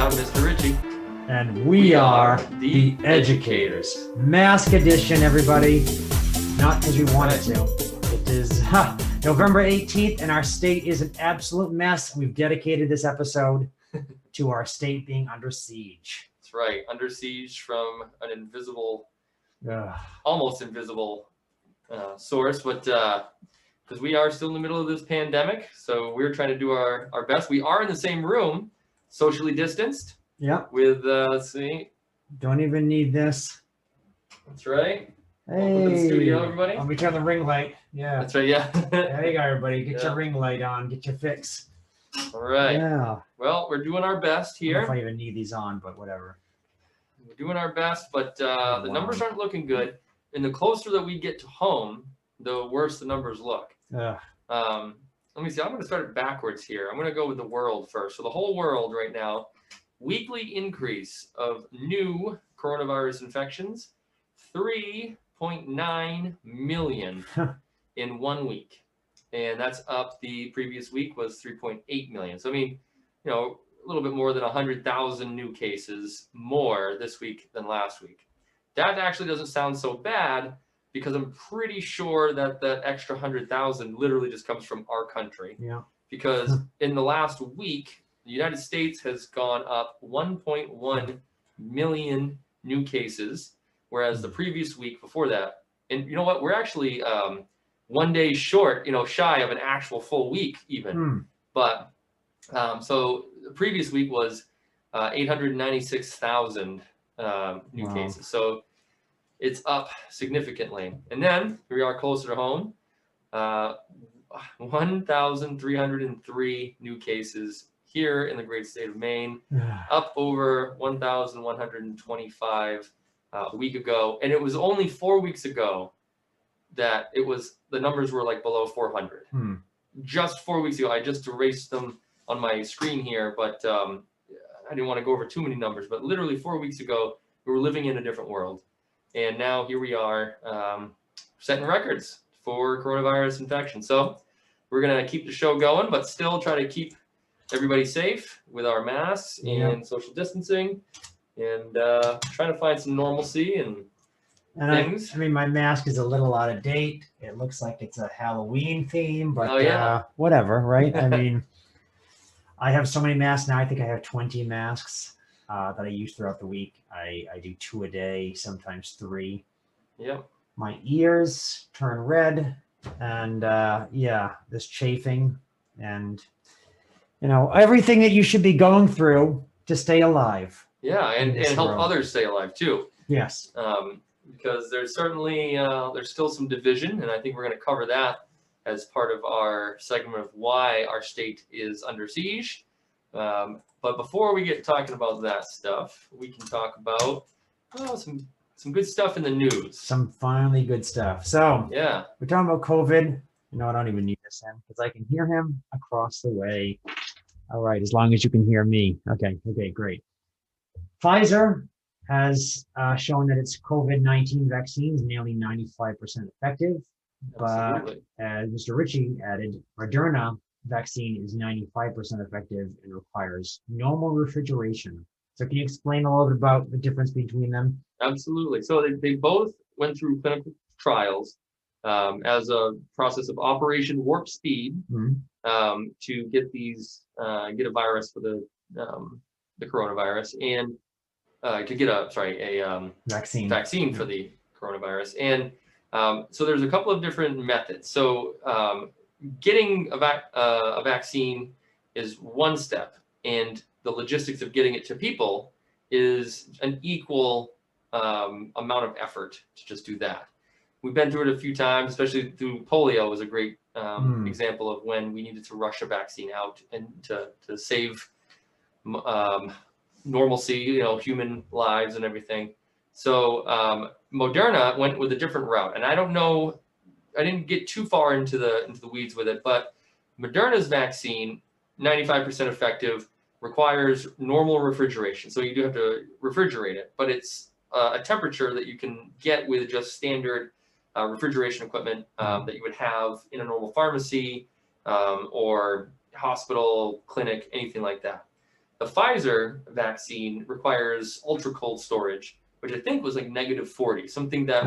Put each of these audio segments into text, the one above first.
I'm Mr. Ritchie. And we are the educators. Mask edition, everybody. Not because we wanted to. It is November 18th, and our state is an absolute mess. We've dedicated this episode to our state being under siege. That's right, under siege from an invisible, Ugh. almost invisible source, but because we are still in the middle of this pandemic, so we're trying to do our best. We are in the same room, socially distanced. Yep. With let's see. Don't even need this. That's right. Hey. Welcome to the studio, everybody. Let me turn the ring light. Yeah. That's right. Yeah. There you go, everybody. Get Yeah. your ring light on. Get your fix. All right. Yeah. Well, we're doing our best I don't know here. if I even need these on, but whatever. We're doing our best, but the numbers aren't looking good. And the closer that we get to home, the worse the numbers look. Ugh. Let me see. I'm going to start it backwards here. I'm going to go with the world first. So the whole world right now, weekly increase of new coronavirus infections, 3.9 million in 1 week. And that's up. The previous week was 3.8 million. So, I mean, you know, a little bit more than 100,000 new cases more this week than last week. That actually doesn't sound so bad because I'm pretty sure that that extra 100,000 literally just comes from our country. Yeah. Because in the last week, the United States has gone up 1.1 million new cases, whereas the previous week before that, and you know what, we're actually 1 day short, shy of an actual full week even. But so the previous week was 896,000 new cases. So it's up significantly. And then we are closer to home. 1,303 new cases here in the great state of Maine, up over 1,125 a week ago. And it was only 4 weeks ago that the numbers were like below 400. Just 4 weeks ago. I just erased them on my screen here, but I didn't want to go over too many numbers. But literally 4 weeks ago, we were living in a different world. And now here we are setting records for coronavirus infection. So we're going to keep the show going, but still try to keep everybody safe with our masks and social distancing and trying to find some normalcy and things. I mean, my mask is a little out of date. It looks like it's a Halloween theme, but whatever, right? I mean, I have so many masks now. I think I have 20 masks that I use throughout the week. I do 2 a day, sometimes 3. Yep. My ears turn red, and this chafing, and everything that you should be going through to stay alive. Yeah, and help others stay alive too. Yes. Because there's certainly there's still some division, and I think we're going to cover that as part of our segment of why our state is under siege. But before we get talking about that stuff, we can talk about some good stuff in the news. Some finally good stuff. So yeah, we're talking about COVID. I don't even need this in because I can hear him across the way. All right, as long as you can hear me. Okay, great. Pfizer has shown that its COVID-19 vaccine is nearly 95% effective. Absolutely. But as Mr. Ritchie added, Moderna vaccine is 95% effective and requires normal refrigeration. So can you explain a little bit about the difference between them? Absolutely. So they both went through clinical trials as a process of Operation Warp Speed to get a virus for the coronavirus and to get a vaccine for the coronavirus. And so there's a couple of different methods. So getting a vaccine is one step, and the logistics of getting it to people is an equal amount of effort to just do that. We've been through it a few times, especially through polio is a great example of when we needed to rush a vaccine out and to save normalcy, human lives and everything. So Moderna went with a different route, and I don't know, I didn't get too far into the weeds with it, but Moderna's vaccine, 95% effective, requires normal refrigeration. So you do have to refrigerate it, but it's a temperature that you can get with just standard refrigeration equipment that you would have in a normal pharmacy or hospital, clinic, anything like that. The Pfizer vaccine requires ultra cold storage, which I think was like -40, something that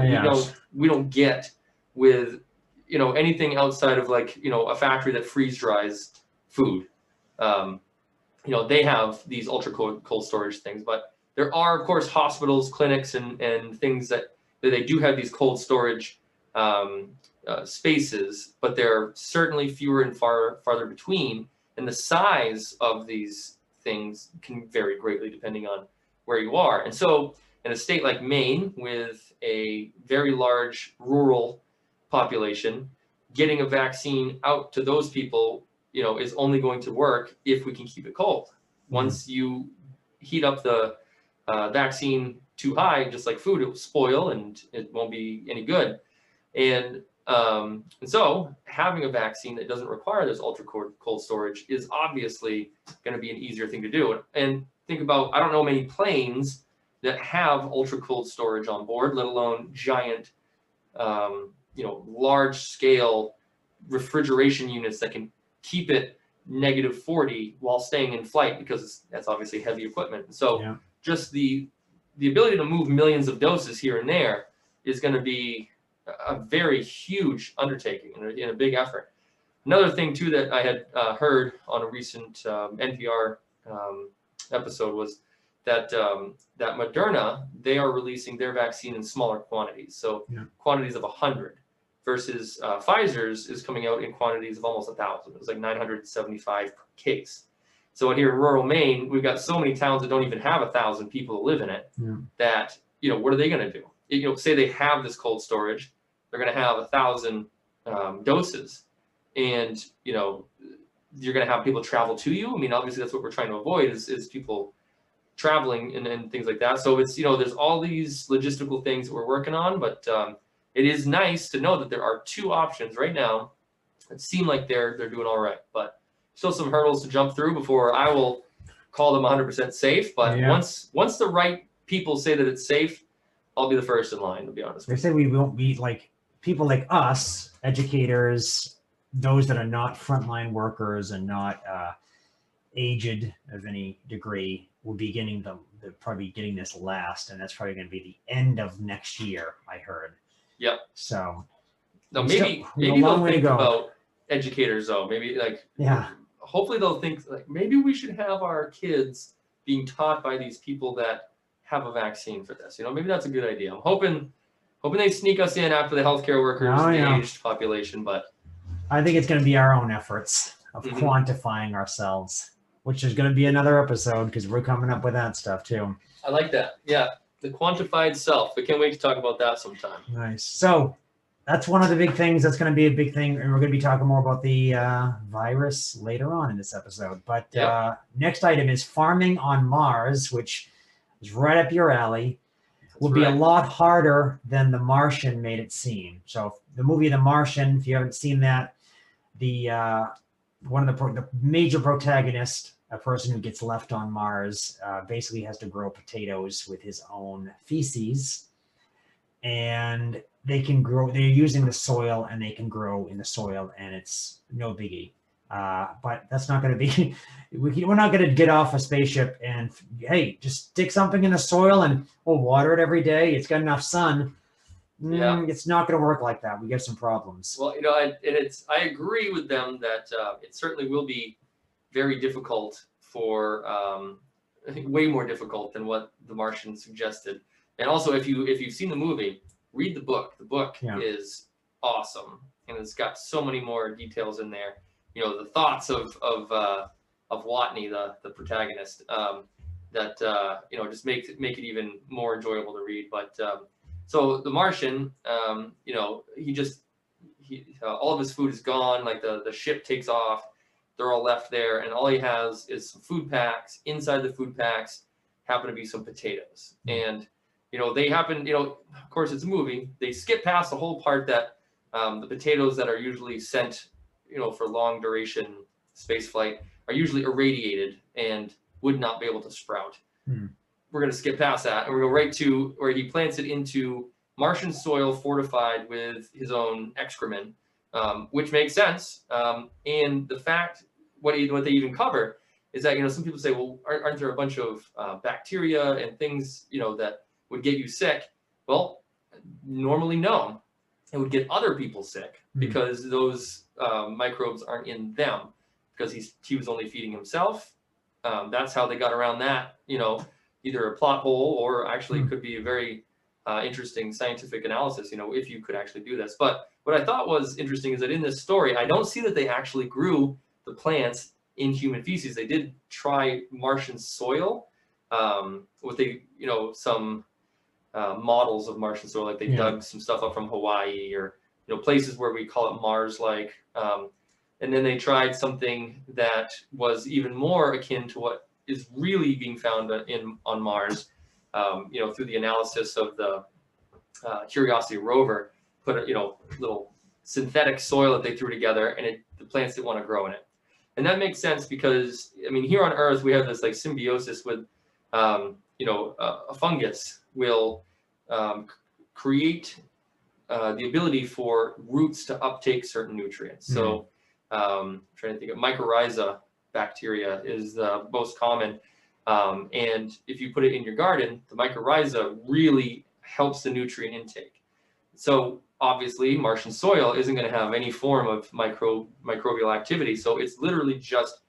we don't get with, you know, anything outside of like, you know, a factory that freeze dries food. You know, they have these ultra cold storage things, but there are, of course, hospitals, clinics, and things that they do have these cold storage spaces, but they're certainly fewer and farther between, and the size of these things can vary greatly depending on where you are. And so in a state like Maine, with a very large rural population, getting a vaccine out to those people, you know, is only going to work if we can keep it cold. Once you heat up the vaccine too high, just like food, it will spoil and it won't be any good. And so having a vaccine that doesn't require this ultra cold storage is obviously going to be an easier thing to do. And think about, I don't know many planes that have ultra cold storage on board, let alone giant, you know, large scale refrigeration units that can keep it -40 while staying in flight, because that's obviously heavy equipment. So just the ability to move millions of doses here and there is going to be a very huge undertaking and a big effort. Another thing too that I had heard on a recent NPR episode was that that Moderna, they are releasing their vaccine in smaller quantities, so quantities of 100, versus Pfizer's is coming out in quantities of almost 1,000. It was like 975 per case. So here in rural Maine, we've got so many towns that don't even have 1,000 people that live in it. That, you know, what are they going to do? You know, say they have this cold storage, they're going to have 1,000 doses, and you know, you're going to have people travel to you. I mean, obviously that's what we're trying to avoid is people traveling and things like that. So it's, you know, there's all these logistical things that we're working on, but it is nice to know that there are two options right now that seem like they're doing all right, but still some hurdles to jump through before I will call them 100% safe. But once the right people say that it's safe, I'll be the first in line, to be honest. They say we won't be like people like us, educators, those that are not frontline workers and not aged of any degree, will be getting probably getting this last, and that's probably going to be the end of next year, I heard. Yep. So no, maybe they'll think about educators though. Maybe like hopefully they'll think like maybe we should have our kids being taught by these people that have a vaccine for this. You know, maybe that's a good idea. I'm hoping they sneak us in after the healthcare workers, the aged population, but I think it's going to be our own efforts of quantifying ourselves, which is going to be another episode because we're coming up with that stuff too. I like that. Yeah. The quantified self. I can't wait to talk about that sometime. Nice. So that's one of the big things. That's going to be a big thing. And we're going to be talking more about the virus later on in this episode. But next item is farming on Mars, which is right up your alley. Will be a lot harder than The Martian made it seem. So the movie The Martian, if you haven't seen that, the one of the major protagonists, a person who gets left on Mars, basically has to grow potatoes with his own feces, and they can grow. They're using the soil, and they can grow in the soil, and it's no biggie. But that's not going to be. We're not going to get off a spaceship and hey, just stick something in the soil and we'll water it every day. It's got enough sun. It's not going to work like that. We get some problems. Well, you know, I agree with them that it certainly will be very difficult for I think way more difficult than what The Martian suggested. And also, if you've seen the movie, read the book. The book is awesome, and it's got so many more details in there. You know, the thoughts of Watney, the protagonist, that you know, just make it even more enjoyable to read. But so The Martian, you know, all of his food is gone. Like the ship takes off, they're all left there, and all he has is some food packs. Inside the food packs happen to be some potatoes, and you know, they happen. You know, of course, it's a movie. They skip past the whole part that the potatoes that are usually sent, you know, for long duration space flight are usually irradiated and would not be able to sprout. We're going to skip past that, and we're going to go right to where he plants it into Martian soil fortified with his own excrement, which makes sense. And the fact, what they even cover is that, some people say, well, aren't there a bunch of bacteria and things, that would get you sick? Well, normally no. It would get other people sick because those microbes aren't in them, because he was only feeding himself. That's how they got around that, either a plot hole or actually could be a very interesting scientific analysis, if you could actually do this. But what I thought was interesting is that in this story, I don't see that they actually grew the plants in human feces. They did try Martian soil with some models of Martian soil, like they dug some stuff up from Hawaii or places where we call it Mars-like. And then they tried something that was even more akin to what is really being found on Mars, through the analysis of the Curiosity rover. Put a little synthetic soil that they threw together, and the plants didn't want to grow in it. And that makes sense because here on Earth we have this like symbiosis with a fungus will create the ability for roots to uptake certain nutrients. So trying to think of mycorrhiza bacteria is the most common. And if you put it in your garden, the mycorrhiza really helps the nutrient intake. So obviously Martian soil isn't going to have any form of microbial activity. So it's literally just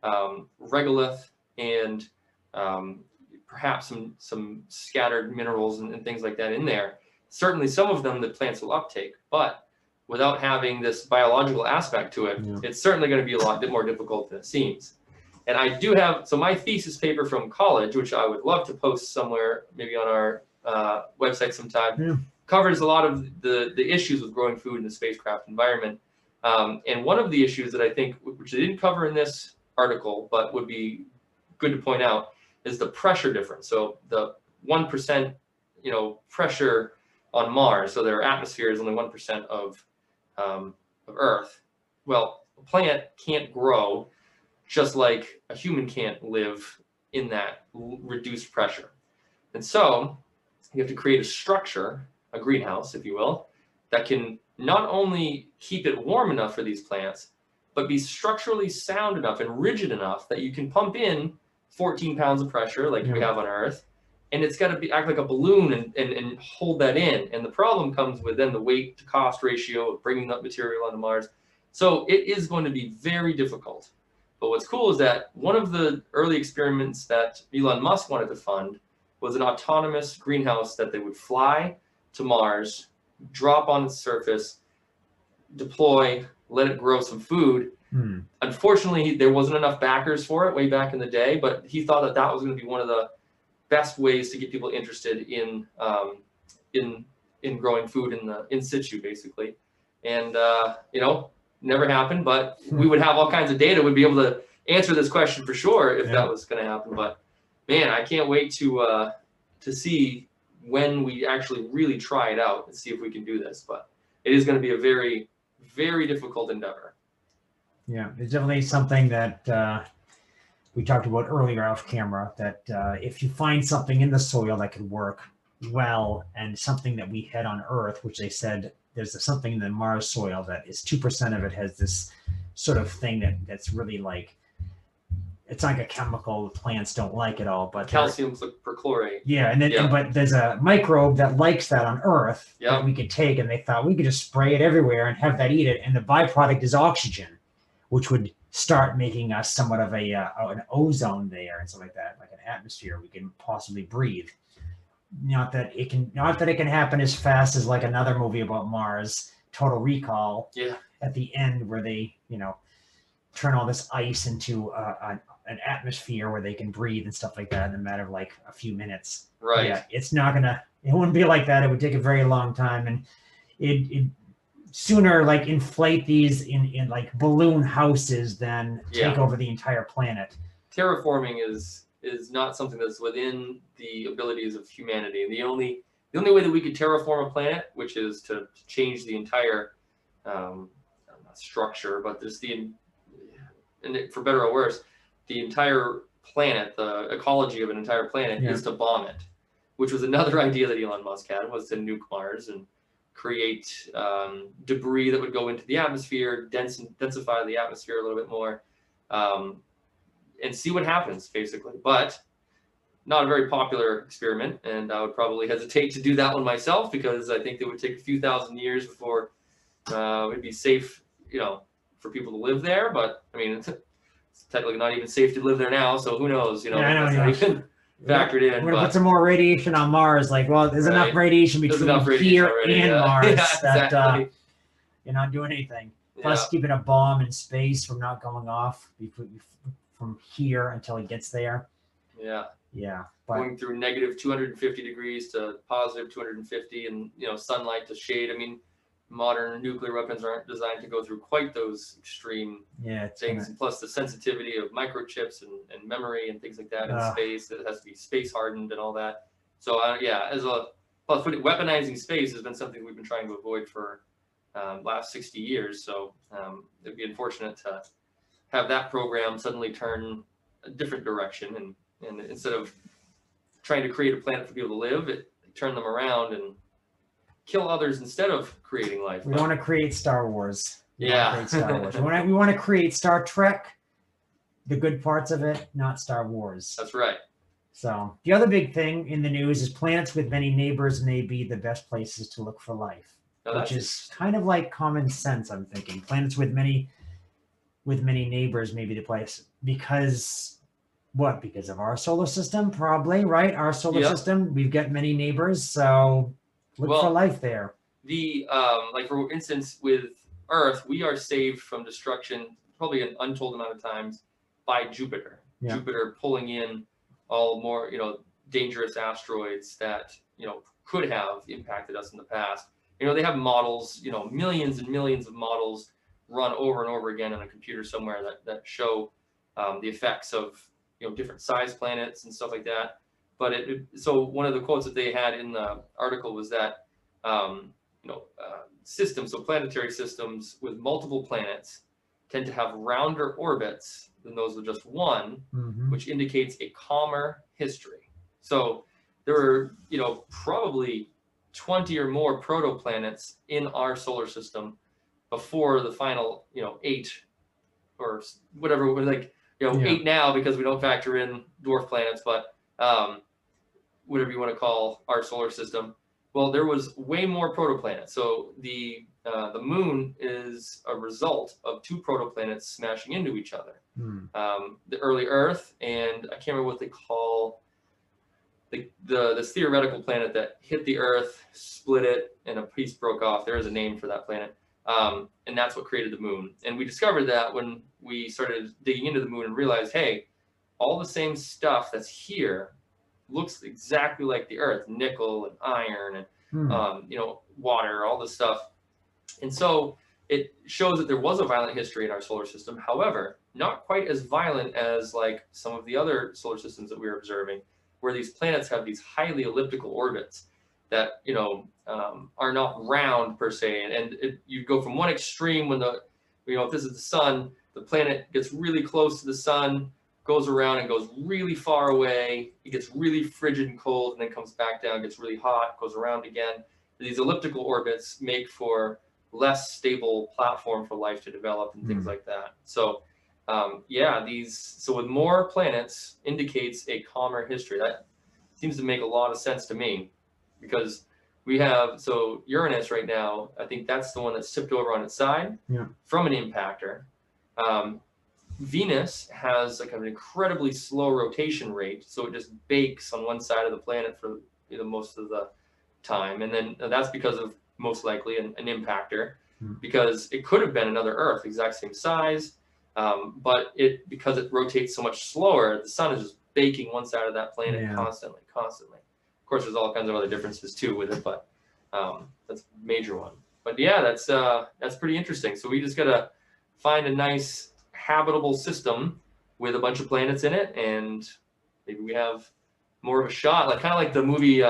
regolith and perhaps some scattered minerals and things like that in there. Certainly some of them the plants will uptake, but without having this biological aspect to it, it's certainly going to be a lot more difficult than it seems. And I do have, so my thesis paper from college, which I would love to post somewhere, maybe on our website sometime, covers a lot of the issues with growing food in the spacecraft environment. And one of the issues that I think, which they didn't cover in this article, but would be good to point out, is the pressure difference. So the 1%, pressure on Mars, so their atmosphere is only 1% of Earth. Well, a plant can't grow just like a human can't live in that reduced pressure. And so you have to create a structure, a greenhouse, if you will, that can not only keep it warm enough for these plants, but be structurally sound enough and rigid enough that you can pump in 14 pounds of pressure like we have on Earth, and it's got to act like a balloon and hold that in. And the problem comes with then the weight to cost ratio of bringing that material onto Mars. So it is going to be very difficult. But what's cool is that one of the early experiments that Elon Musk wanted to fund was an autonomous greenhouse that they would fly to Mars, drop on its surface, deploy, let it grow some food. Unfortunately, there wasn't enough backers for it way back in the day, but he thought that that was going to be one of the best ways to get people interested in growing food in situ, basically. And never happened, but we would have all kinds of data. We'd be able to answer this question for sure if that was going to happen. But man, I can't wait to see when we actually really try it out and see if we can do this. But it is going to be a very, very difficult endeavor. Yeah, it's definitely something that we talked about earlier off camera, that if you find something in the soil that could work well, and something that we had on Earth, which they said there's something in the Mars soil that is 2% of it has this sort of thing that's really like, it's like a chemical plants don't like at all, but calcium perchlorate. Yeah, and then but there's a microbe that likes that on Earth that we could take, and they thought we could just spray it everywhere and have that eat it, and the byproduct is oxygen, which would start making us somewhat of an ozone there and stuff like that, like an atmosphere we can possibly breathe. Not that it can happen as fast as like another movie about Mars, Total Recall. Yeah. At the end, where they turn all this ice into an atmosphere where they can breathe and stuff like that in a matter of like a few minutes. Right. Yeah, it wouldn't be like that. It would take a very long time, and it sooner like inflate these in like balloon houses than take over the entire planet. Terraforming is not something that's within the abilities of humanity. And the only way that we could terraform a planet, which is to change the entire not structure, but there's and for better or worse, the entire planet, the ecology of an entire planet is to bomb it, which was another idea that Elon Musk had, was to nuke Mars and create debris that would go into the atmosphere, densify the atmosphere a little bit more. and see what happens, basically. But not a very popular experiment, and I would probably hesitate to do that one myself, because I think it would take a few thousand years before it'd be safe, for people to live there. But I mean, it's technically not even safe to live there now, so who knows? That's not even factored in. We're gonna put some more radiation on Mars. Like, well, there's enough radiation between here already, and Mars that you're not doing anything. Plus, keeping a bomb in space from not going off from here until it gets there. Yeah. But going through negative 250 degrees to positive 250, and sunlight to shade. I mean, modern nuclear weapons aren't designed to go through quite those extreme things. And plus the sensitivity of microchips and memory and things like that in space, that it has to be space hardened and all that. So plus weaponizing space has been something we've been trying to avoid for last 60 years. So it'd be unfortunate to have that program suddenly turn a different direction, and instead of trying to create a planet for people to live, it turned them around and kill others instead of creating life. We want to create Star Wars. We want to create Star Trek, the good parts of it, not Star Wars. That's right. So the other big thing in the news is planets with many neighbors may be the best places to look for life, which is kind of like common sense, I'm thinking. Planets with many neighbors may be the place. Because what? Because of our solar system, probably, right? Our solar system, we've got many neighbors, so look for life there. Like for instance, with Earth, we are saved from destruction probably an untold amount of times by Jupiter. Jupiter pulling in all more, dangerous asteroids that, could have impacted us in the past. They have models, millions and millions of models run over and over again on a computer somewhere that show the effects of, different size planets and stuff like that. But so one of the quotes that they had in the article was that, systems, so planetary systems with multiple planets tend to have rounder orbits than those with just one, which indicates a calmer history. So there were, probably 20 or more protoplanets in our solar system before the final, 8 or whatever, like, 8 now because we don't factor in dwarf planets, but whatever you want to call our solar system. Well, there was way more protoplanets. So the moon is a result of 2 protoplanets smashing into each other. The early Earth, and I can't remember what they call this theoretical planet that hit the Earth, split it, and a piece broke off. There is a name for that planet. And that's what created the moon. And we discovered that when we started digging into the moon and realized, hey, all the same stuff that's here looks exactly like the Earth, nickel and iron and, water, all this stuff. And so it shows that there was a violent history in our solar system. However, not quite as violent as like some of the other solar systems that we were observing, where these planets have these highly elliptical orbits that, are not round per se. And you go from one extreme when if this is the sun, the planet gets really close to the sun, goes around and goes really far away. It gets really frigid and cold, and then comes back down, gets really hot, goes around again. These elliptical orbits make for less stable platform for life to develop and things like that. So, so with more planets indicates a calmer history. That seems to make a lot of sense to me, because we have, Uranus right now, I think that's the one that's tipped over on its side from an impactor. Venus has like an incredibly slow rotation rate, so it just bakes on one side of the planet for most of the time, and then that's because of most likely an impactor, because it could have been another Earth, exact same size, but because it rotates so much slower, the sun is just baking one side of that planet constantly. Of course, there's all kinds of other differences too with it, but that's a major one. But yeah, that's pretty interesting. So we just gotta find a nice habitable system with a bunch of planets in it, and maybe we have more of a shot, like kind of like the movie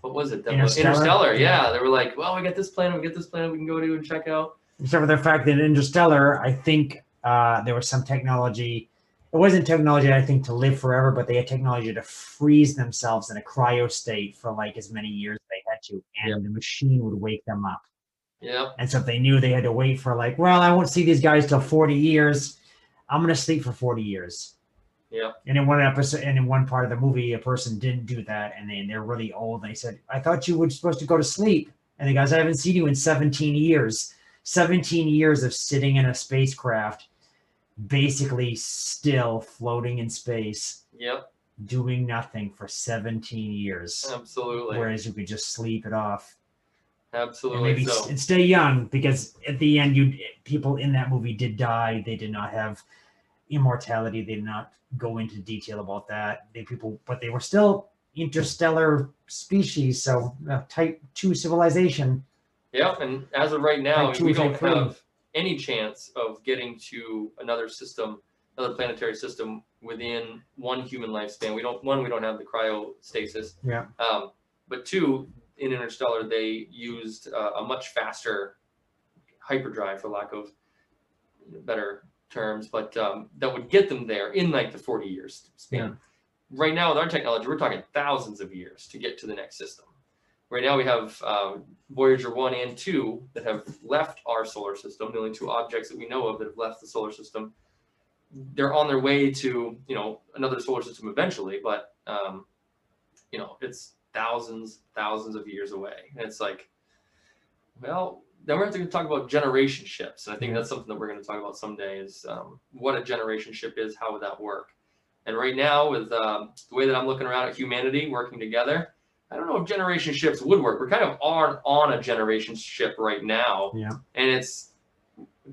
what was it, Interstellar. Yeah, they were like, well, we got this planet we can go to and check out. Except for the fact that in Interstellar, I think there was some technology. It wasn't technology, I think, to live forever, but they had technology to freeze themselves in a cryo state for like as many years as they had to, and the machine would wake them up. And so if they knew they had to wait for like, well, I won't see these guys till 40 years, I'm going to sleep for 40 years. Yeah. And in one episode, and in one part of the movie, a person didn't do that, and they're really old. And they said, "I thought you were supposed to go to sleep." And the guys, "I haven't seen you in 17 years. 17 years of sitting in a spacecraft, basically still floating in space, Yep. doing nothing for 17 years. Absolutely. Whereas you could just sleep it off." Absolutely. And maybe and stay young, because at the end, people in that movie did die. They did not have immortality. They did not go into detail about that. But they were still interstellar species, so type 2 civilization. Yeah, and as of right now, we don't free. have any chance of getting to another system, another planetary system within one human lifespan. We don't have the cryostasis. Yeah. But two, in Interstellar, they used a much faster hyperdrive, for lack of better terms, but that would get them there in like the 40 years span. Yeah. Right now, with our technology, we're talking thousands of years to get to the next system. Right now, we have Voyager 1 and 2 that have left our solar system, the only two objects that we know of that have left the solar system. They're on their way to, another solar system eventually, but, it's thousands of years away. And it's like, well, then we're going to have to talk about generation ships. And I think that's something that we're going to talk about someday is what a generation ship is, how would that work? And right now, with the way that I'm looking around at humanity working together, I don't know if generation ships would work. We're kind of on a generation ship right now. Yeah. And it's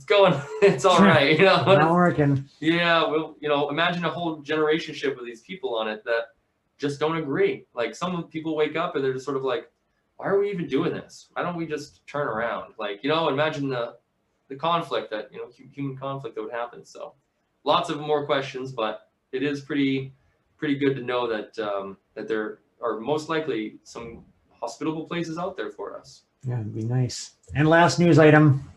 going, it's all right. Not working. Yeah. Well, imagine a whole generation ship with these people on it that just don't agree. Like some people wake up and they're just sort of like, why are we even doing this? Why don't we just turn around? Like, imagine the conflict that, human conflict that would happen. So lots of more questions, but it is pretty good to know that that there are most likely some hospitable places out there for us. Yeah, it'd be nice. And last news item,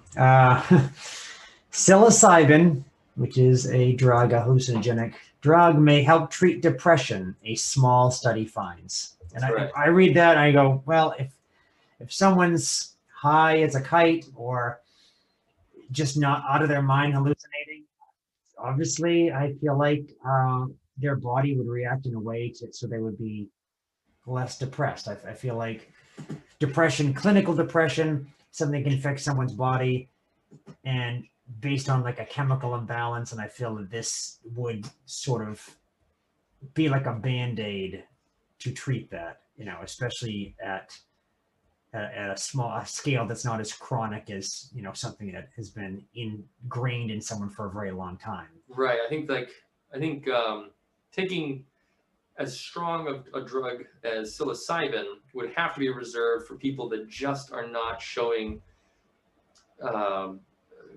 psilocybin, which is a hallucinogenic drug, may help treat depression, a small study finds. And I read that and I go, well, if someone's high as a kite or just not out of their mind hallucinating, obviously I feel like their body would react in a way so they would be less depressed. I feel like depression, clinical depression, something can affect someone's body and based on like a chemical imbalance. And I feel that this would sort of be like a Band-Aid to treat that, especially at a small scale that's not as chronic as, something that has been ingrained in someone for a very long time. Right. I think taking as strong a drug as psilocybin would have to be reserved for people that just are not showing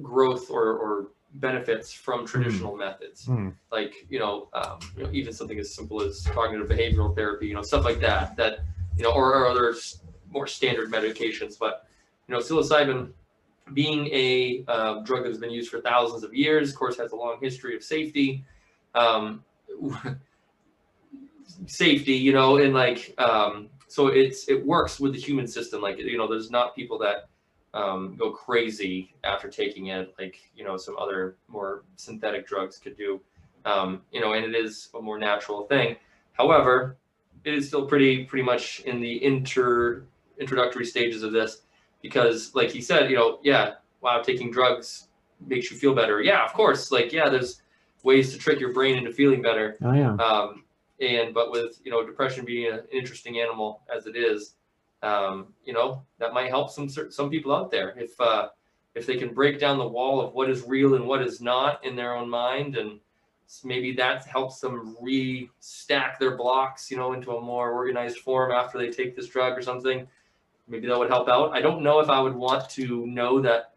growth or benefits from traditional methods. Like, even something as simple as cognitive behavioral therapy, stuff like that, or other more standard medications. But, psilocybin being a drug that has been used for thousands of years, of course, has a long history of safety. And like, so it works with the human system. Like, there's not people that go crazy after taking it, like, some other more synthetic drugs could do. And it is a more natural thing. However, it is still pretty much in the introductory stages of this, because like he said, wow, taking drugs makes you feel better. Yeah, of course. Like, yeah, there's ways to trick your brain into feeling better. Oh, yeah. But with, depression being an interesting animal as it is, that might help some people out there if they can break down the wall of what is real and what is not in their own mind, and maybe that helps them re-stack their blocks, into a more organized form after they take this drug or something. Maybe that would help out. I don't know if I would want to know that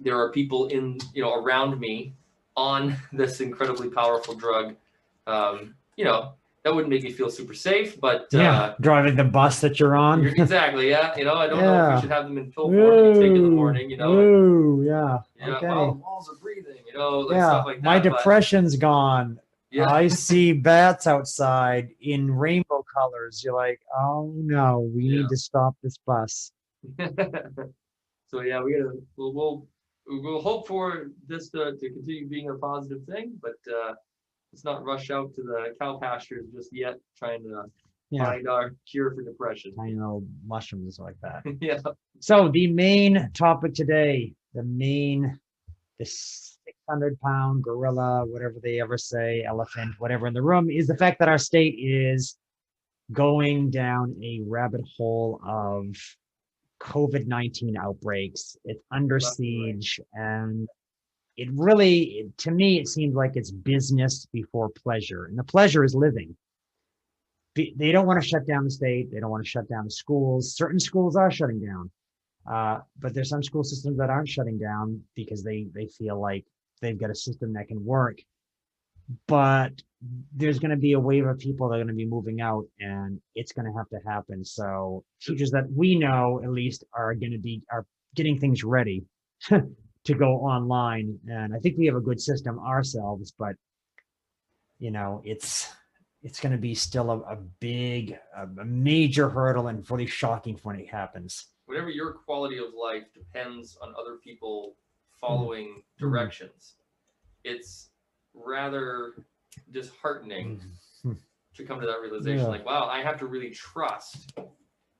there are people around me on this incredibly powerful drug. That wouldn't make me feel super safe, but driving the bus that you're on. Exactly. Yeah. I don't know if we should have them in pill form to take in the morning, Ooh, yeah. Okay. Well, the walls are breathing, stuff like that. My depression's gone. Yeah. I see bats outside in rainbow colors. You're like, oh no, we need to stop this bus. So yeah, we'll hope for this to continue being a positive thing, but let's not rush out to the cow pastures just yet, trying to Yeah. find our cure for depression. Tiny little mushrooms like that. Yeah. So the main topic today, the 600-pound gorilla, whatever they ever say, elephant, whatever in the room, is the fact that our state is going down a rabbit hole of COVID-19 outbreaks. It's under siege, and it really, to me, it seems like it's business before pleasure, and the pleasure is living. They don't want to shut down the state. They don't want to shut down the schools. Certain schools are shutting down. But there's some school systems that aren't shutting down because they feel like they've got a system that can work. But there's going to be a wave of people that are going to be moving out, and it's going to have to happen. So teachers that we know, at least, are getting things ready to go online. And I think we have a good system ourselves, but it's going to be still a major hurdle and really shocking when it happens. Whatever your quality of life depends on other people following directions. It's rather disheartening to come to that realization. Like, wow, I have to really trust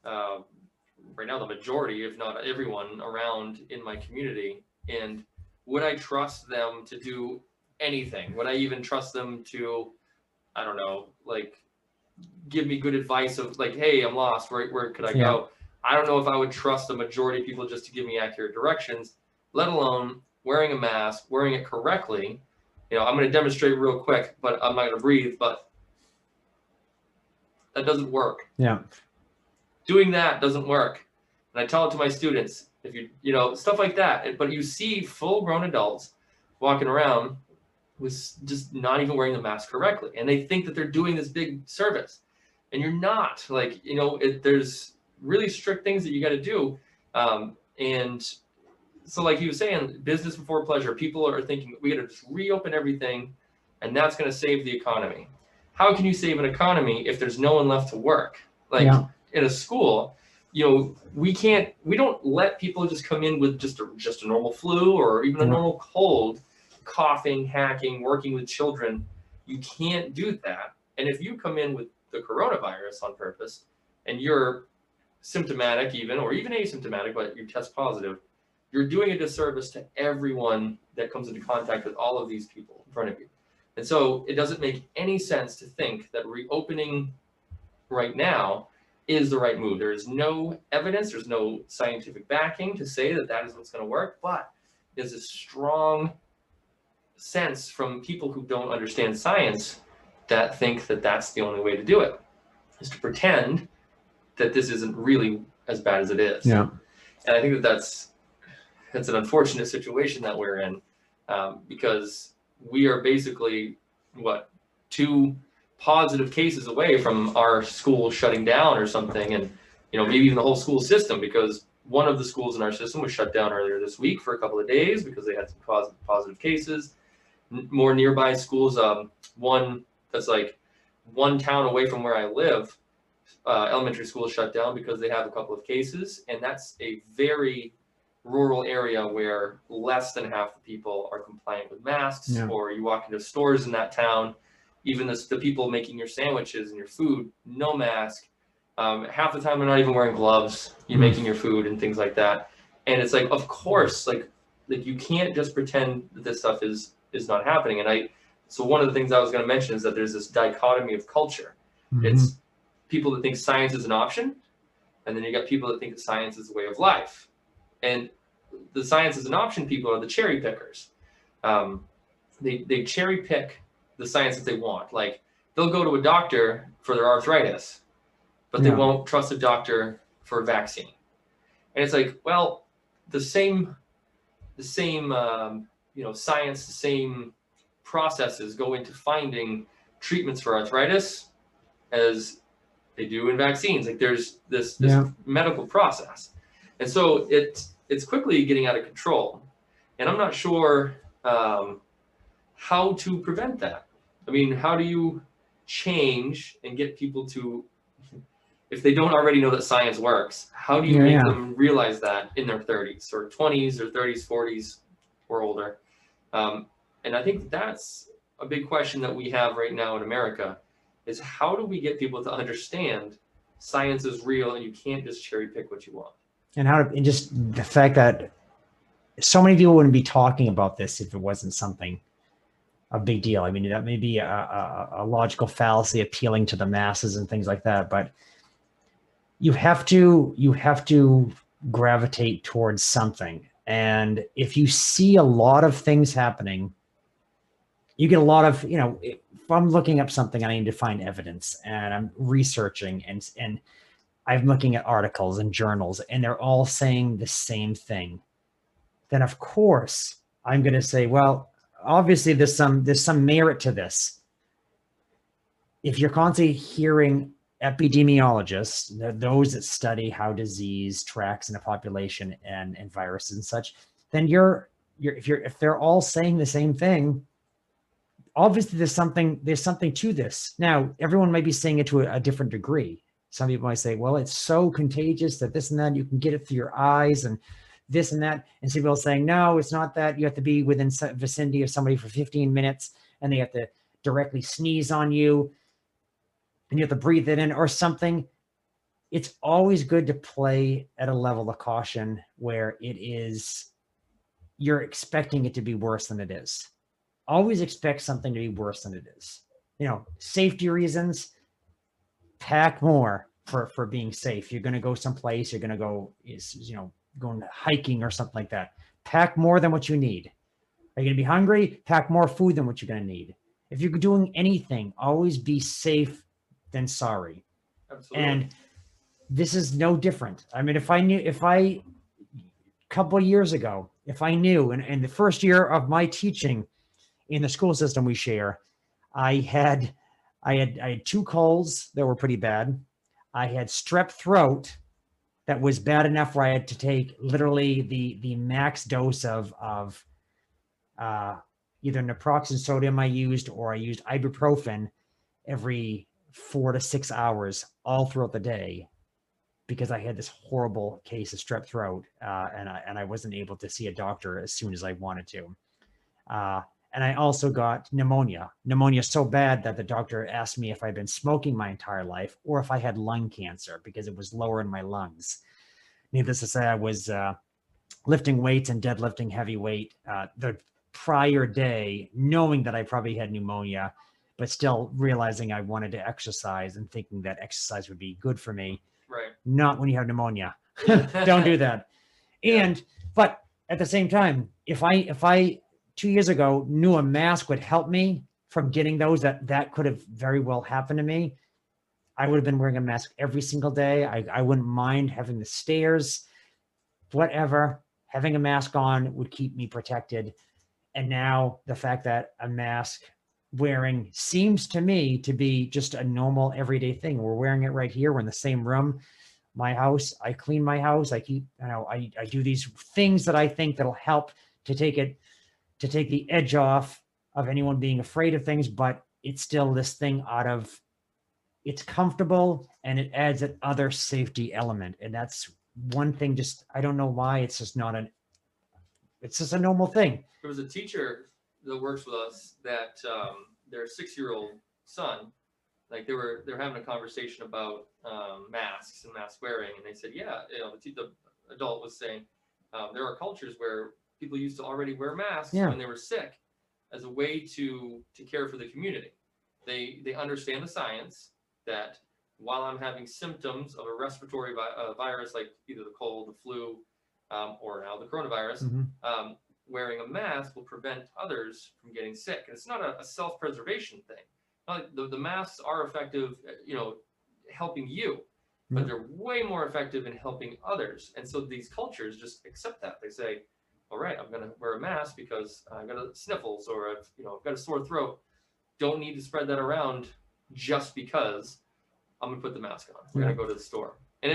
right now the majority, if not everyone around in my community. And would I trust them to do anything? Would I even trust them to, I don't know, like give me good advice of like, hey, I'm lost. Where could I go? I don't know if I would trust the majority of people just to give me accurate directions, let alone wearing a mask, wearing it correctly. I'm going to demonstrate real quick, but I'm not going to breathe, but that doesn't work. Yeah. Doing that doesn't work. And I tell it to my students, if stuff like that. But you see full grown adults walking around with just not even wearing the mask correctly. And they think that they're doing this big service, and you're not. Like, there's really strict things that you got to do. And so like he was saying, business before pleasure. People are thinking we got to just reopen everything, and that's going to save the economy. How can you save an economy if there's no one left to work? Like in a school, we don't let people just come in with just a normal flu or even a normal cold, coughing, hacking, working with children. You can't do that. And if you come in with the coronavirus on purpose and you're symptomatic or even asymptomatic, but you test positive, you're doing a disservice to everyone that comes into contact with all of these people in front of you. And so it doesn't make any sense to think that reopening right now is the right move. There is no evidence, there's no scientific backing to say that that is what's going to work, but there's a strong sense from people who don't understand science that think that that's the only way to do it, is to pretend that this isn't really as bad as it is. Yeah. And I think that that's an unfortunate situation that we're in, because we are basically, 2 positive cases away from our school shutting down or something. And, maybe even the whole school system, because one of the schools in our system was shut down earlier this week for a couple of days because they had some positive cases. More nearby schools, one that's like one town away from where I live, elementary school shut down because they have a couple of cases. And that's a very rural area where less than half the people are compliant with masks. Or you walk into stores in that town, even the people making your sandwiches and your food, no mask. Half the time they're not even wearing gloves. You're making your food and things like that. And it's like, of course, like you can't just pretend that this stuff is not happening. And so one of the things I was going to mention is that there's this dichotomy of culture. It's people that think science is an option, and then you got people that think that science is a way of life. And the science is an option people are the cherry pickers. They cherry pick the science that they want. Like, they'll go to a doctor for their arthritis, but they won't trust a doctor for a vaccine. And it's like, well, the same science, the same processes go into finding treatments for arthritis as they do in vaccines. Like, there's this medical process. And so it's quickly getting out of control. And I'm not sure how to prevent that. I mean, how do you change and get people to, if they don't already know that science works, how do you make them realize that in their 30s or 20s or 30s, 40s or older? And I think that's a big question that we have right now in America is how do we get people to understand science is real and you can't just cherry pick what you want. And just the fact that so many people wouldn't be talking about this if it wasn't something a big deal. I mean, that may be a logical fallacy appealing to the masses and things like that, but you have to gravitate towards something. And if you see a lot of things happening, you get a lot of, if I'm looking up something, I need to find evidence, and I'm researching, and I'm looking at articles and journals, and they're all saying the same thing. Then of course I'm going to say, well, obviously there's some merit to this. If you're constantly hearing epidemiologists, those that study how disease tracks in a population and viruses and such, then if they're all saying the same thing, obviously there's something to this. Now, everyone might be saying it to a different degree. Some people might say, well, it's so contagious that this and that, you can get it through your eyes and this and that. And some people are saying, no, it's not that. You have to be within vicinity of somebody for 15 minutes and they have to directly sneeze on you and you have to breathe it in or something. It's always good to play at a level of caution where you're expecting it to be worse than it is. Always expect something to be worse than it is. Safety reasons, pack more for being safe. You're going to go someplace, you're going to go, going hiking or something like that. Pack more than what you need. Are you going to be hungry? Pack more food than what you're going to need. If you're doing anything, always be safe than sorry. Absolutely. And this is no different. I mean, a couple of years ago, if I knew, in the first year of my teaching in the school system we share, I had 2 colds that were pretty bad. I had strep throat that was bad enough where I had to take literally the max dose of either naproxen sodium I used, or I used ibuprofen every 4 to 6 hours all throughout the day, because I had this horrible case of strep throat, and I wasn't able to see a doctor as soon as I wanted to. And I also got pneumonia so bad that the doctor asked me if I'd been smoking my entire life or if I had lung cancer, because it was lower in my lungs. Needless to say, I was lifting weights and deadlifting heavy weight the prior day, knowing that I probably had pneumonia, but still realizing I wanted to exercise and thinking that exercise would be good for me. Right. Not when you have pneumonia. Don't do that. But at the same time, if I 2 years ago knew a mask would help me from getting those, that could have very well happened to me, I would have been wearing a mask every single day. I wouldn't mind having the stairs, whatever. Having a mask on would keep me protected. And now the fact that a mask wearing seems to me to be just a normal everyday thing. We're wearing it right here. We're in the same room. My house, I clean my house. I keep, I do these things that I think that'll help to take the edge off of anyone being afraid of things, but it's still this thing it's comfortable and it adds an other safety element. And that's one thing, I don't know why, it's just a normal thing. There was a teacher that works with us that their 6-year-old son, like they're having a conversation about masks and mask wearing, and they said, the adult was saying there are cultures where people used to already wear masks when they were sick as a way to care for the community. They understand the science that while I'm having symptoms of a respiratory virus, like either the cold, the flu, or now the coronavirus, wearing a mask will prevent others from getting sick. And it's not a self-preservation thing. Like the masks are effective, helping you, but they're way more effective in helping others. And so these cultures just accept that. They say, all right, I'm going to wear a mask because I've got sniffles or I've got a sore throat. Don't need to spread that around just because I'm going to put the mask on. We're going to go to the store. And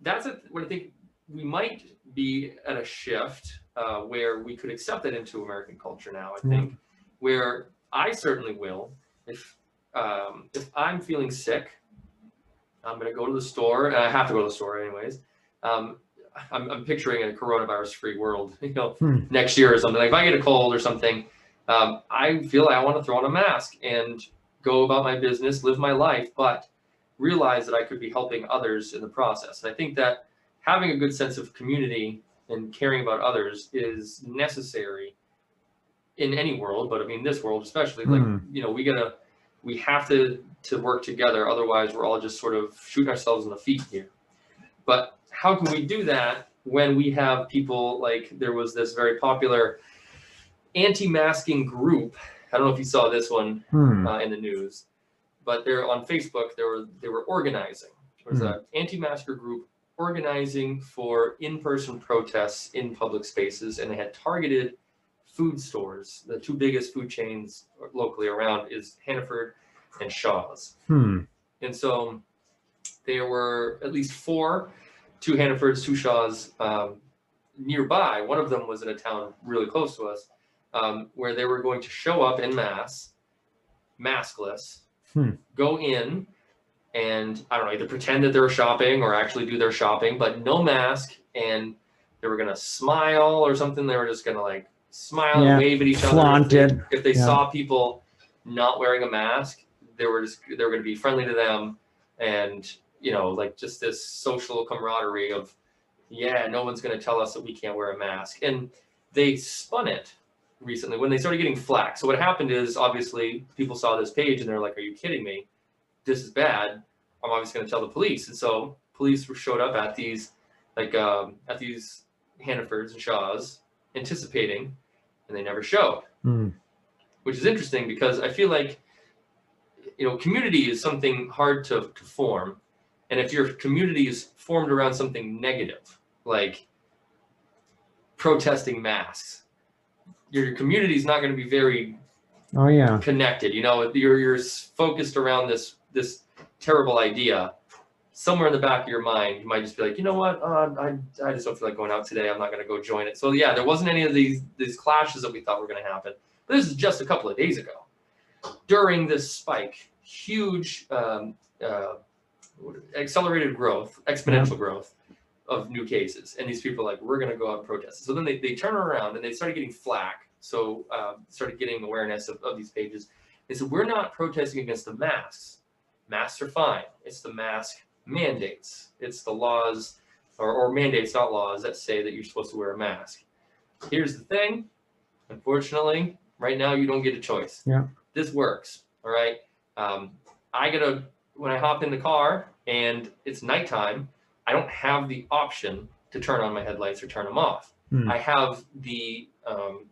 that's what I think we might be at a shift where we could accept that into American culture now, I think, where I certainly will. If I'm feeling sick, I'm going to go to the store, and I have to go to the store anyways. I'm picturing a coronavirus-free world, next year or something. Like if I get a cold or something, I feel I want to throw on a mask and go about my business, live my life, but realize that I could be helping others in the process. And I think that having a good sense of community and caring about others is necessary in any world, but I mean this world especially. Like, you know, we have to work together, otherwise we're all just sort of shooting ourselves in the feet here. But how can we do that when we have people like, there was this very popular anti-masking group. I don't know if you saw this one in the news, but they're on Facebook. They were organizing. There was an anti-masker group organizing for in-person protests in public spaces, and they had targeted food stores. The two biggest food chains locally around is Hannaford and Shaw's. And so there were at least two Hannafords, two Shaw's nearby. One of them was in a town really close to us, where they were going to show up en masse, maskless, go in and, I don't know, either pretend that they were shopping or actually do their shopping, but no mask, and they were going to smile or something. They were just going to like smile and wave at each other. If they saw people not wearing a mask, they were going to be friendly to them, and, you know, like just this social camaraderie of, yeah, no one's going to tell us that we can't wear a mask. And they spun it recently when they started getting flack. So what happened is, obviously people saw this page and they're like, are you kidding me? This is bad. I'm obviously going to tell the police. And so police showed up at these, like, at these Hannafords and Shaws, anticipating, and they never showed, which is interesting because I feel like, you know, community is something hard to form. And if your community is formed around something negative, like protesting masks, your community is not going to be very connected. You know, you're focused around this terrible idea. Somewhere in the back of your mind, you might just be like, you know what, I just don't feel like going out today. I'm not going to go join it. So yeah, there wasn't any of these clashes that we thought were going to happen. But this is just a couple of days ago. During this spike, huge accelerated growth, exponential growth of new cases. And these people are like, we're going to go out and protest. So then they turn around and they started getting flack. So started getting awareness of these pages. They said, we're not protesting against the masks. Masks are fine. It's the mask mandates. It's the laws or mandates, not laws, that say that you're supposed to wear a mask. Here's the thing. Unfortunately, right now you don't get a choice. This works. All right. When I hop in the car and it's nighttime, I don't have the option to turn on my headlights or turn them off. I have the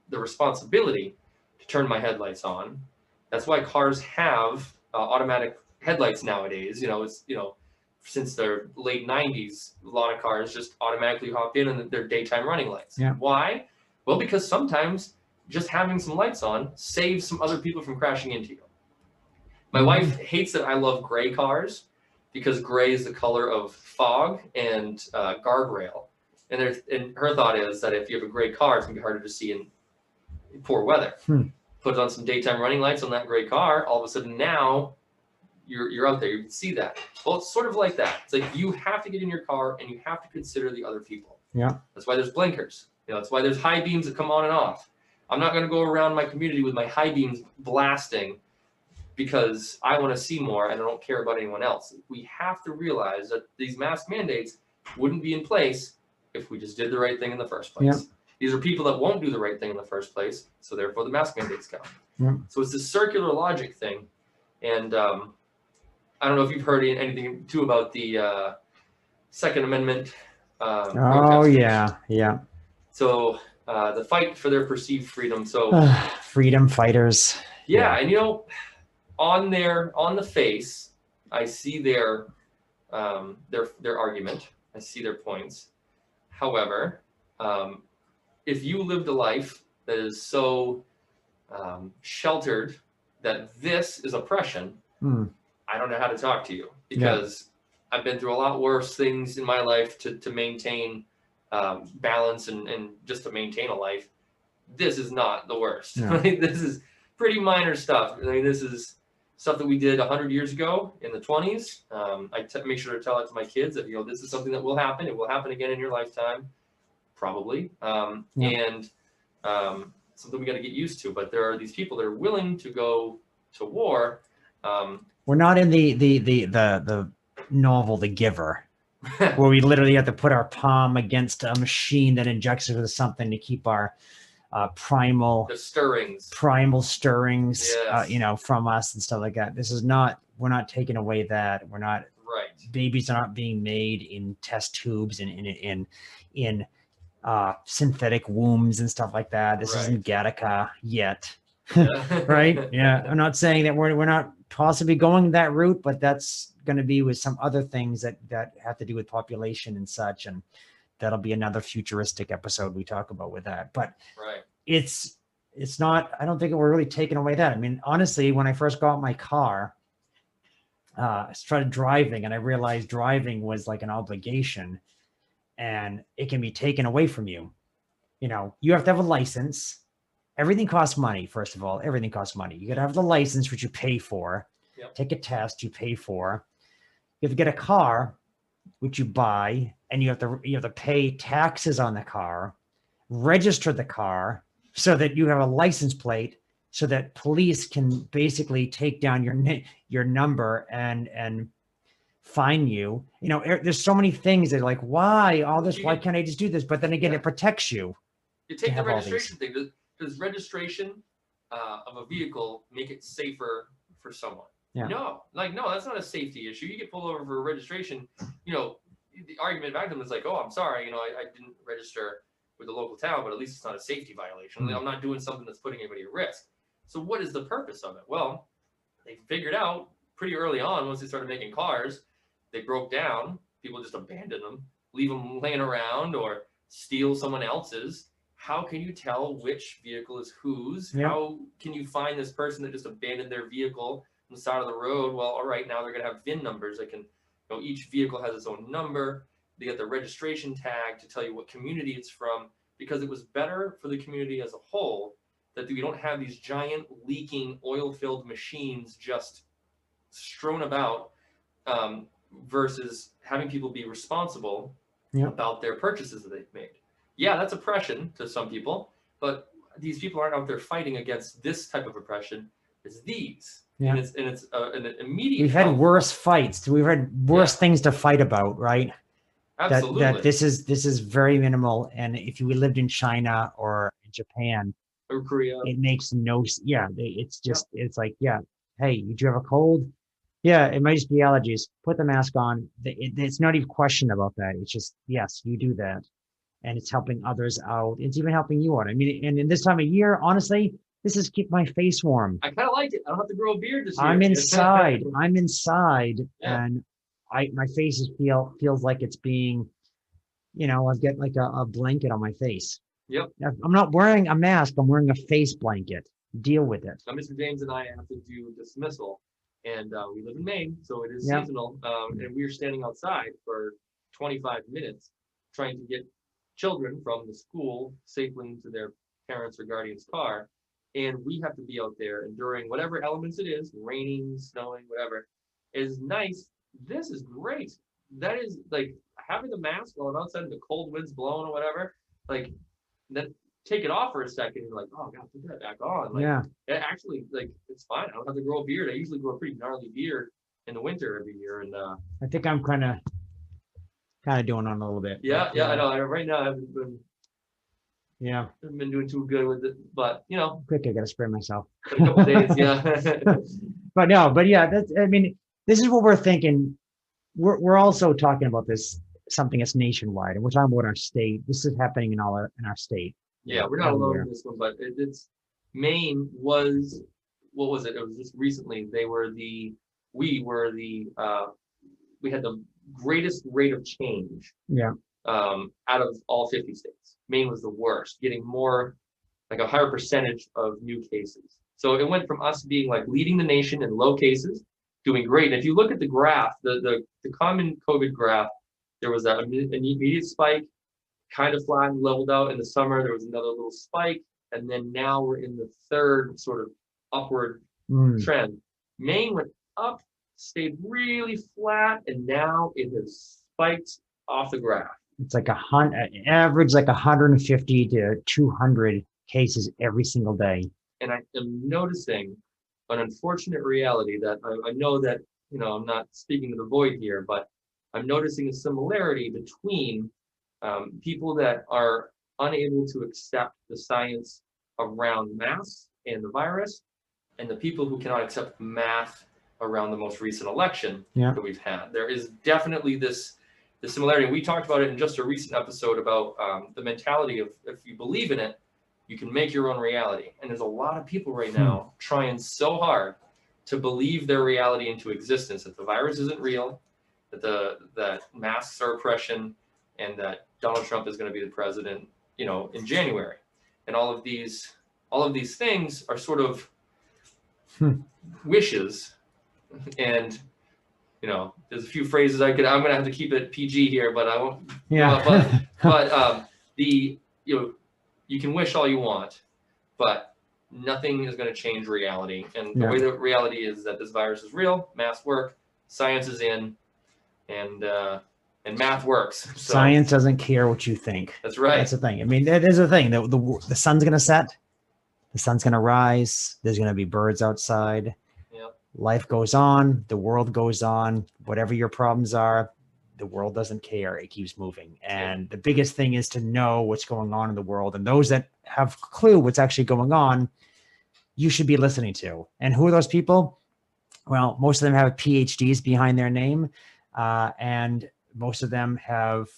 responsibility to turn my headlights on. That's why cars have automatic headlights nowadays. You know, since the late 90s, a lot of cars just automatically hop in and they're daytime running lights. Why? Well, because sometimes just having some lights on saves some other people from crashing into you. My wife hates that I love gray cars because gray is the color of fog and guardrail. And her thought is that if you have a gray car, it's going to be harder to see in poor weather. Put on some daytime running lights on that gray car, all of a sudden now you're out there. You can see that. Well, it's sort of like that. It's like you have to get in your car and you have to consider the other people. That's why there's blinkers. You know, that's why there's high beams that come on and off. I'm not going to go around my community with my high beams blasting because I want to see more and I don't care about anyone else. We have to realize that these mask mandates wouldn't be in place if we just did the right thing in the first place. These are people that won't do the right thing in the first place, so therefore the mask mandates come. So it's this circular logic thing. And I don't know if you've heard anything too about the Second Amendment. So the fight for their perceived freedom. So freedom fighters. And you know, on the face, I see their argument. I see their points. However, if you lived a life that is so sheltered that this is oppression, I don't know how to talk to you because I've been through a lot worse things in my life to maintain balance and just to maintain a life. This is not the worst. Right? This is pretty minor stuff. I mean, this is stuff that we did 100 years ago in the 20s. I make sure to tell it to my kids that, you know, this is something that will happen. It will happen again in your lifetime, probably. And something we got to get used to. But there are these people that are willing to go to war. We're not in the novel The Giver, where we literally have to put our palm against a machine that injects us with something to keep our primal stirrings, yes. From us and stuff like that. This is not. We're not taking away that. We're not. Right. Babies aren't being made in test tubes and in synthetic wombs and stuff like that. This isn't Gattaca yet. Yeah. Right? Yeah. I'm not saying that we're not possibly going that route, but that's going to be with some other things that have to do with population and such. And that'll be another futuristic episode we talk about with that. But it's not, I don't think we're really taking away that. I mean, honestly, when I first got my car, I started driving and I realized driving was like an obligation and it can be taken away from you. You have to have a license. Everything costs money. First of all, everything costs money. You got to have the license, which you pay for. Yep. Take a test, you pay for. You have to get a car, which you buy, and you have to pay taxes on the car, register the car so that you have a license plate, so that police can basically take down your number and fine you. There's so many things that are like, why all this? Why can't I just do this? But then again, it protects you. You take the registration thing. Does registration of a vehicle make it safer for someone? Yeah. No, that's not a safety issue. You get pulled over for registration. The argument back to them is like, oh, I'm sorry, I didn't register with the local town, but at least it's not a safety violation. I'm not doing something that's putting anybody at risk. So what is the purpose of it? Well, they figured out pretty early on, once they started making cars, they broke down. People just abandon them, leave them laying around, or steal someone else's. How can you tell which vehicle is whose? Yeah. How can you find this person that just abandoned their vehicle on the side of the road? Well, all right, now they're going to have VIN numbers. They can, each vehicle has its own number. They get the registration tag to tell you what community it's from, because it was better for the community as a whole that we don't have these giant leaking oil-filled machines just strewn about, versus having people be responsible about their purchases that they've made. Yeah, that's oppression to some people, but these people aren't out there fighting against this type of oppression. It's these. Yeah. And it's an immediate. We've had worse fights. We've had worse things to fight about, right? Absolutely. That this is very minimal. And if you lived in China or in Japan or Korea, it makes no. Yeah, it's just it's like, yeah. Hey, did you have a cold? Yeah, it might just be allergies. Put the mask on. It's not even a question about that. It's just, yes, you do that. And it's helping others out. It's even helping you out. I mean, and in this time of year, honestly, this is keep my face warm. I kind of like it. I don't have to grow a beard this year. I'm inside. And my face feels like it's being, I've got like a blanket on my face. Yep. I'm not wearing a mask. I'm wearing a face blanket. Deal with it. So Mr. James and I have to do dismissal, and we live in Maine, so it is seasonal. And we are standing outside for 25 minutes trying to get children from the school safely into their parents' or guardian's car, and we have to be out there enduring whatever elements it is, raining, snowing, whatever. Is nice. This is great. That is like having the mask while I'm outside and the cold winds blowing or whatever, like then take it off for a second and you're like, oh god, put that back on. Like, it actually, like, it's fine. I don't have to grow a beard. I usually grow a pretty gnarly beard in the winter every year, and I think I'm kind of doing on a little bit. Yeah, I know. Right now I haven't been doing too good with it, but quick, I gotta spray myself. A couple days, yeah. but this is what we're thinking. We're also talking about something that's nationwide, and we're talking about our state. This is happening in our state. Yeah, we're not alone in this one, but it's Maine was, what was it? It was just recently. We had the greatest rate of change out of all 50 states. Maine was the worst, getting more, like a higher percentage of new cases. So it went from us being like leading the nation in low cases, doing great. And if you look at the graph, the common COVID graph, there was an immediate spike, kind of flat and leveled out. In the summer, there was another little spike. And then now we're in the third sort of upward trend. Maine went up, stayed really flat, and now it has spiked off the graph. It's like average, like 150 to 200 cases every single day. And I am noticing an unfortunate reality that I know that, I'm not speaking to the void here, but I'm noticing a similarity between people that are unable to accept the science around masks and the virus, and the people who cannot accept math around the most recent election that we've had. There is definitely the similarity. We talked about it in just a recent episode about the mentality of, if you believe in it, you can make your own reality. And there's a lot of people right now trying so hard to believe their reality into existence, that the virus isn't real, that masks are oppression, and that Donald Trump is going to be the president, in January. And all of these things are sort of wishes. And there's a few phrases I'm gonna have to keep it PG here, but I won't. You can wish all you want, but nothing is going to change reality. And the way that reality is that this virus is real, masks work, science is in, and math works. So, science doesn't care what you think. That's right. That's the thing. I mean, that is the thing. The sun's going to set, the sun's going to rise. There's going to be birds outside. Yep. Life goes on. The world goes on. Whatever your problems are, the world doesn't care. It keeps moving. And the biggest thing is to know what's going on in the world. And those that have clue what's actually going on, you should be listening to. And who are those people? Well, most of them have PhDs behind their name. And most of them have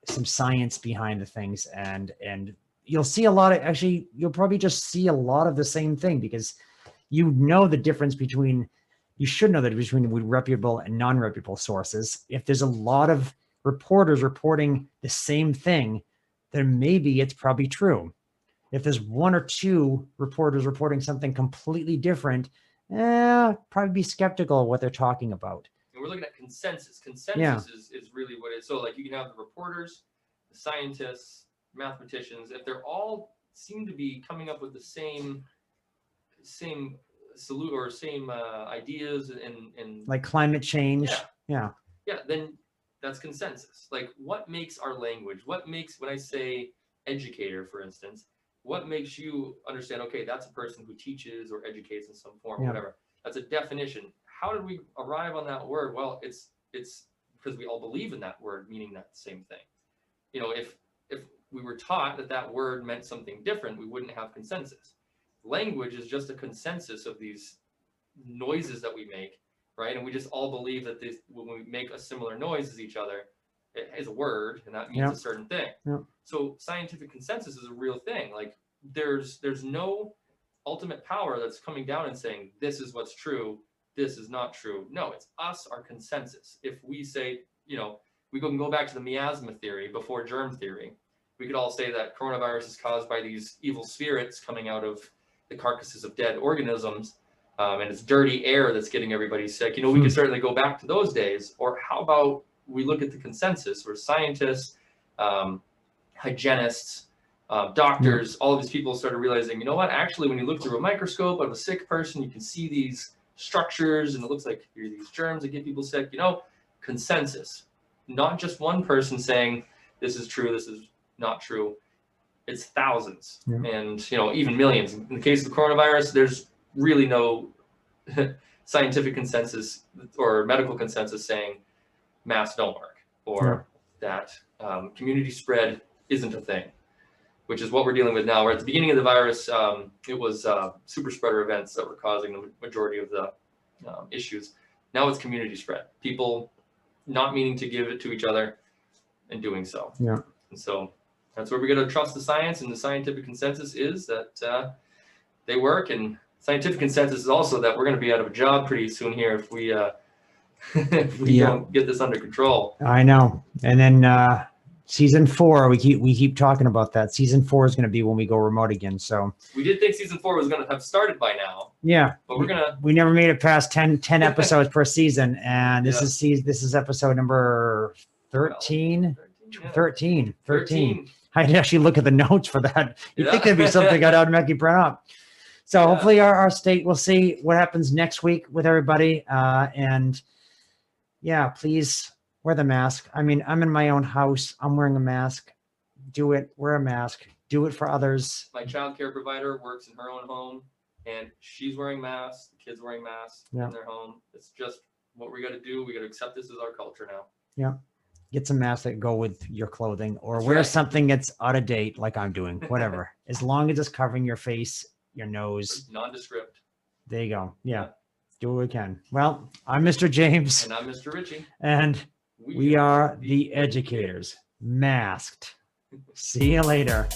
some science behind the things. And you'll see a lot of, you'll probably just see a lot of the same thing, because you know the difference between, you should know the difference between reputable and non-reputable sources. If there's a lot of reporters reporting the same thing, then maybe it's probably true. If there's one or two reporters reporting something completely different, probably be skeptical of what they're talking about. And we're looking at consensus. Consensus is really what it is. So like you can have the reporters, the scientists, mathematicians, if they're all seem to be coming up with the same salute or same ideas and like climate change. Yeah, then that's consensus. Like what makes our language, when I say educator, for instance, what makes you understand, okay, that's a person who teaches or educates in some form, whatever. That's a definition. How did we arrive on that word? Well, it's because we all believe in that word, meaning that same thing. If we were taught that word meant something different, we wouldn't have consensus. Language is just a consensus of these noises that we make, right? And we just all believe that when we make a similar noise as each other, it is a word, and that means a certain thing. So scientific consensus is a real thing. Like there's no ultimate power that's coming down and saying, this is what's true, this is not true. No, it's us, our consensus. If we say, we can go back to the miasma theory before germ theory. We could all say that coronavirus is caused by these evil spirits coming out of the carcasses of dead organisms, and it's dirty air that's getting everybody sick. We could certainly go back to those days. Or how about we look at the consensus where scientists, hygienists, doctors, all of these people started realizing, actually, when you look through a microscope of a sick person, you can see these structures, and it looks like here are these germs that get people sick. Consensus, not just one person saying this is true, this is not true. It's thousands and even millions. In the case of the coronavirus, there's really no scientific consensus or medical consensus saying masks don't work, or that community spread isn't a thing, which is what we're dealing with now. Where at the beginning of the virus, it was super spreader events that were causing the majority of the issues. Now it's community spread. People not meaning to give it to each other and doing so. And so that's where we're going to trust the science, and the scientific consensus is that they work. And scientific consensus is also that we're going to be out of a job pretty soon here if we don't get this under control. I know. And then season 4, we keep talking about that. Season 4 is going to be when we go remote again. So we did think season 4 was going to have started by now. Yeah, but we never made it past 10 episodes per season, and this is episode number 13. 13. I'd actually look at the notes for that. You'd think there'd be something I'd automatically print up. So hopefully our state, we'll see what happens next week with everybody. And please wear the mask. I mean, I'm in my own house. I'm wearing a mask. Do it. Wear a mask. do it for others. My child care provider works in her own home, and she's wearing masks. The kids wearing masks Yeah. in their home. It's just what we got to do. We got to accept this as our culture now. Yeah. Get some masks that go with your clothing, or That's wear right. something that's out of date, like I'm doing. Whatever, as long as it's covering your face, your nose. Nondescript. There you go. Yeah. Do what we can. Well, I'm Mr. James, And I'm Mr. Ritchie. and we are the educators, masked. See you later.